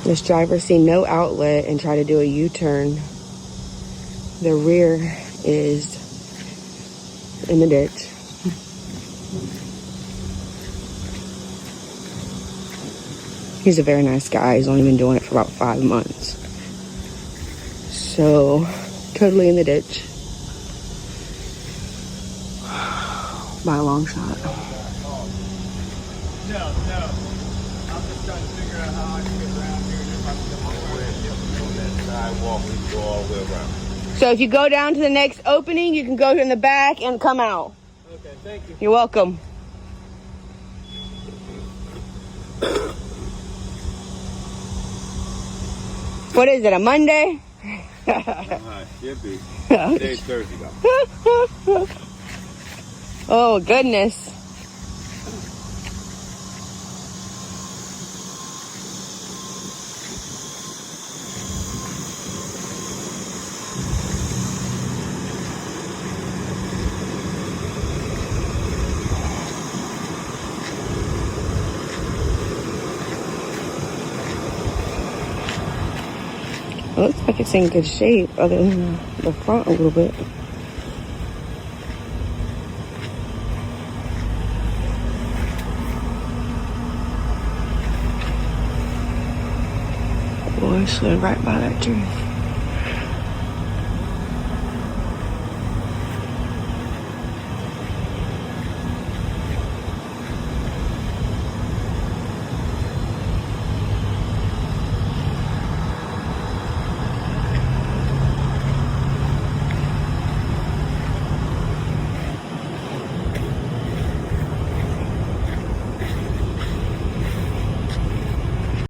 This driver seen no outlet and tried to do a U-turn. The rear is in the ditch. He's a very nice guy. He's only been doing it for about 5 months. So, totally in the ditch. By a long shot. No. I'm just trying to figure out how I can get around here. And if I can come over and get on that sidewalk, we can go all the way around. So if you go down to the next opening, you can go in the back and come out. Okay, thank you. You're welcome. What is it, a Monday? Should be. Today's Thursday, though. Oh, goodness. It looks like it's in good shape, other than the front a little bit. Boy, slid right by that tree.